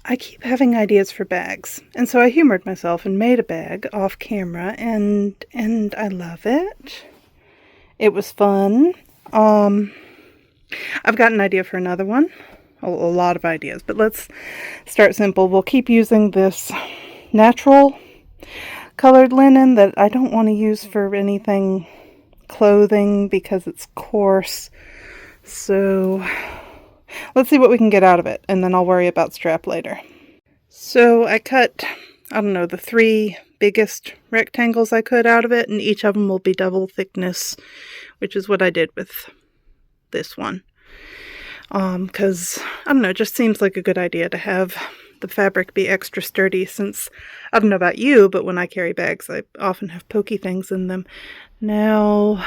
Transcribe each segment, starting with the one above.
I keep having ideas for bags, and so I humored myself and made a bag off camera, and I love it. It was fun. I've got an idea for another one. A lot of ideas, but let's start simple. We'll keep using this natural colored linen that I don't want to use for anything clothing because it's coarse. So let's see what we can get out of it, and then I'll worry about strap later. So I cut, I don't know, the 3 biggest rectangles I could out of it, and each of them will be double thickness, which is what I did with this one. Because, I don't know, it just seems like a good idea to have the fabric be extra sturdy, since, I don't know about you, but when I carry bags, I often have pokey things in them. Now,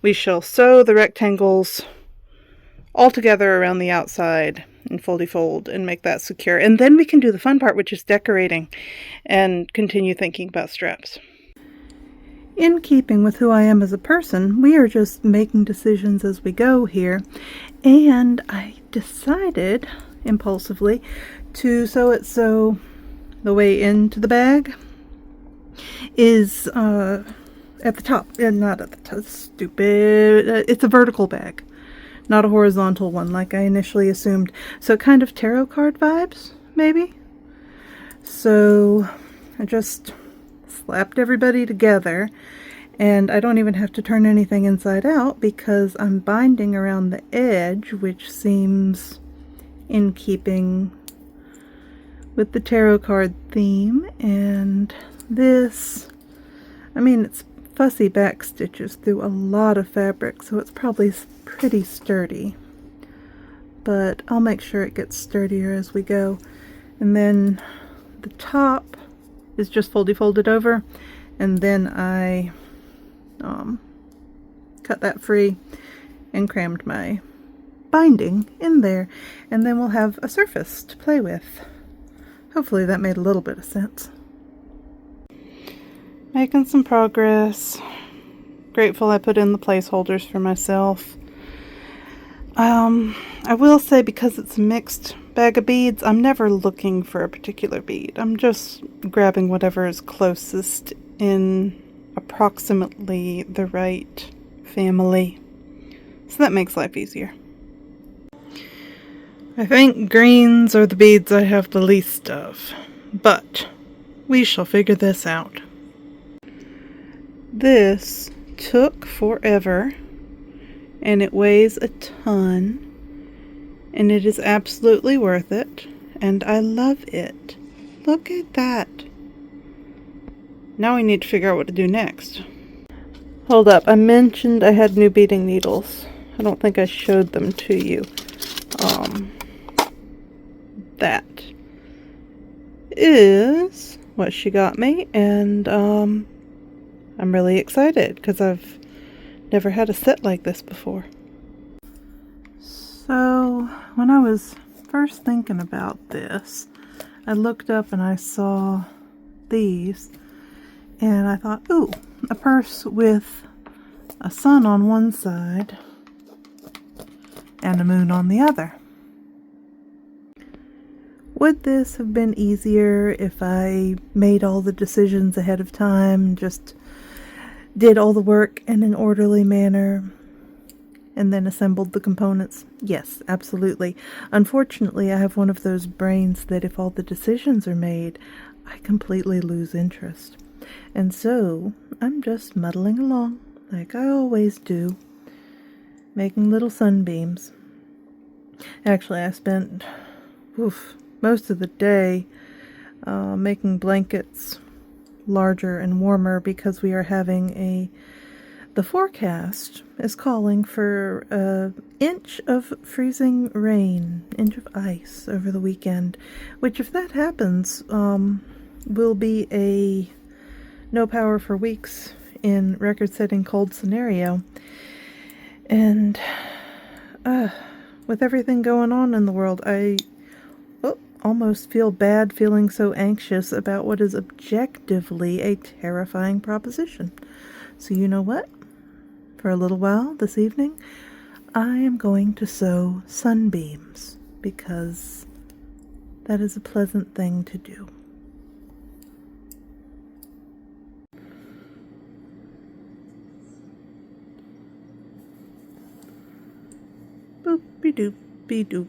we shall sew the rectangles all together around the outside and foldy fold and make that secure. And then we can do the fun part, which is decorating, and continue thinking about straps. In keeping with who I am as a person, we are just making decisions as we go here, and I decided impulsively to sew it so the way into the bag is at the top, and not at the top, stupid, it's a vertical bag, not a horizontal one like I initially assumed, so kind of tarot card vibes, maybe? So I just slapped everybody together, and I don't even have to turn anything inside out because I'm binding around the edge, which seems in keeping with the tarot card theme. And this, I mean, it's fussy back stitches through a lot of fabric, so it's probably pretty sturdy, but I'll make sure it gets sturdier as we go. And then the top is just folded over, and then I cut that free and crammed my binding in there, and then we'll have a surface to play with. Hopefully that made a little bit of sense. Making some progress. Grateful I put in the placeholders for myself. I will say, because it's a mixed bag of beads, I'm never looking for a particular bead. I'm just grabbing whatever is closest in approximately the right family. So that makes life easier. I think greens are the beads I have the least of, but we shall figure this out. This took forever, and it weighs a ton, and it is absolutely worth it, and I love it. Look at that. Now we need to figure out what to do next. Hold up, I mentioned I had new beading needles. I don't think I showed them to you. That is what she got me, and I'm really excited because I've never had a set like this before. So when I was first thinking about this, I looked up and I saw these, and I thought, ooh, a purse with a sun on one side and a moon on the other. Would this have been easier if I made all the decisions ahead of time, just did all the work in an orderly manner, and then assembled the components? Yes, absolutely. Unfortunately, I have one of those brains that if all the decisions are made, I completely lose interest. And so, I'm just muddling along, like I always do, making little sunbeams. Actually, I spent most of the day making blankets larger and warmer because we are having the forecast is calling for an inch of freezing rain, inch of ice over the weekend, which if that happens will be a no power for weeks in record-setting cold scenario. And with everything going on in the world, I almost feel bad feeling so anxious about what is objectively a terrifying proposition. So you know what? For a little while this evening, I am going to sew sunbeams because that is a pleasant thing to do. Boop-be-doop-be-doop.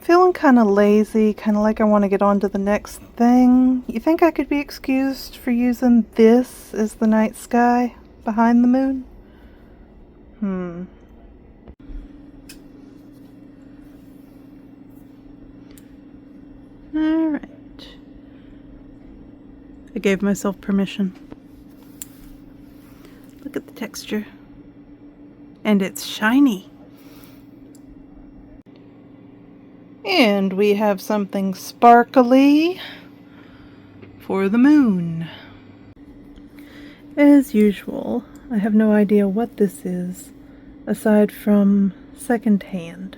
Feeling kind of lazy, kind of like I want to get on to the next thing. You think I could be excused for using this as the night sky behind the moon? Alright. I gave myself permission. Look at the texture. And it's shiny. And we have something sparkly for the moon. As usual, I have no idea what this is, aside from secondhand.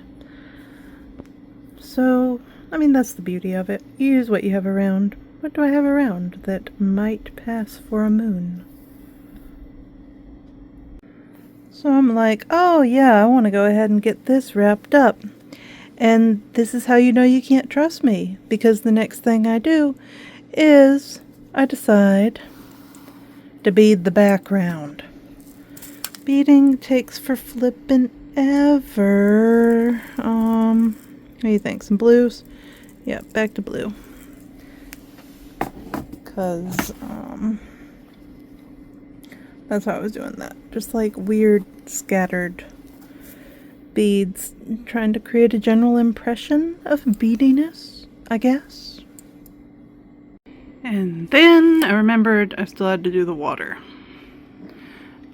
So, I mean, that's the beauty of it. You use what you have around. What do I have around that might pass for a moon? So I'm like, oh yeah, I want to go ahead and get this wrapped up. And this is how you know you can't trust me, because the next thing I do is I decide to bead the background. Beading takes for flippin' ever. What do you think? Some blues? Yeah, back to blue. Because, that's how I was doing that. Just like weird, scattered beads, trying to create a general impression of beadiness, I guess. And then I remembered I still had to do the water.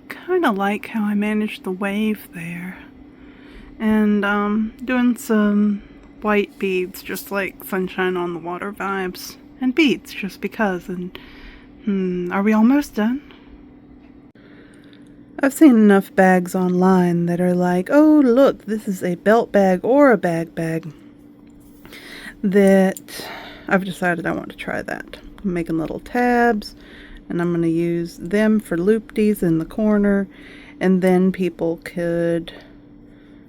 Kind of like how I managed the wave there. And doing some white beads, just like sunshine on the water vibes. And beads, just because. And are we almost done? I've seen enough bags online that are like, oh look, this is a belt bag or a bag, that I've decided I want to try that. I'm making little tabs, and I'm going to use them for loop-dees in the corner, and then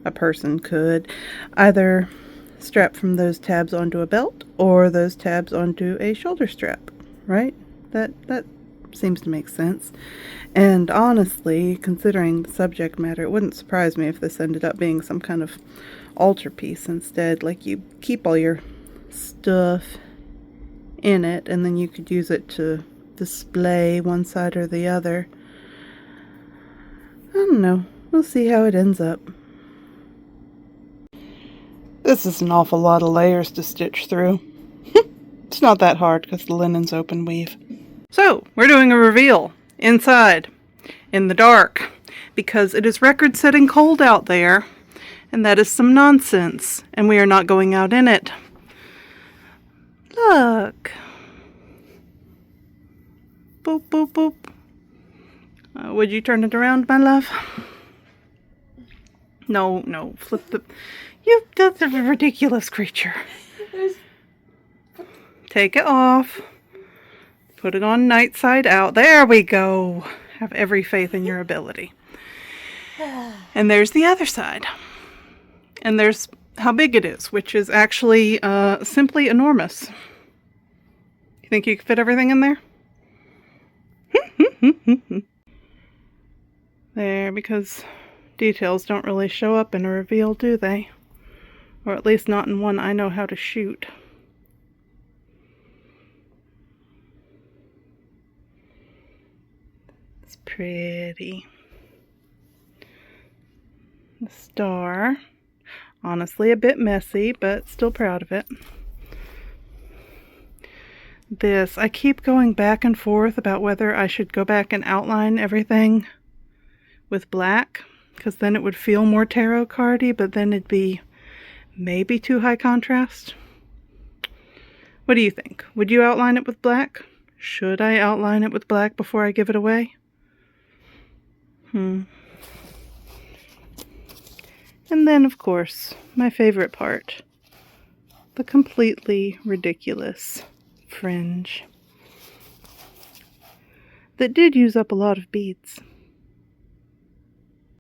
a person could either strap from those tabs onto a belt or those tabs onto a shoulder strap, right? That seems to make sense. And honestly, considering the subject matter, it wouldn't surprise me if this ended up being some kind of altarpiece instead. Like, you keep all your stuff in it, and then you could use it to display one side or the other. I don't know. We'll see how it ends up. This is an awful lot of layers to stitch through. It's not that hard because the linen's open weave. So, we're doing a reveal inside, in the dark, because it is record-setting cold out there, and that is some nonsense, and we are not going out in it. Look. Boop, boop, boop. Would you turn it around, my love? No, flip the... That's a ridiculous creature. Take it off. Put it on night side out. There we go. Have every faith in your ability. And there's the other side. And there's how big it is, which is actually simply enormous. You think you could fit everything in there? There, because details don't really show up in a reveal, do they? Or at least not in one I know how to shoot. It's pretty. The star. Honestly, a bit messy, but still proud of it. This, I keep going back and forth about whether I should go back and outline everything with black, because then it would feel more tarot cardy, but then it'd be maybe too high contrast. What do you think? Would you outline it with black? Should I outline it with black before I give it away? And then, of course, my favorite part. The completely ridiculous fringe. That did use up a lot of beads.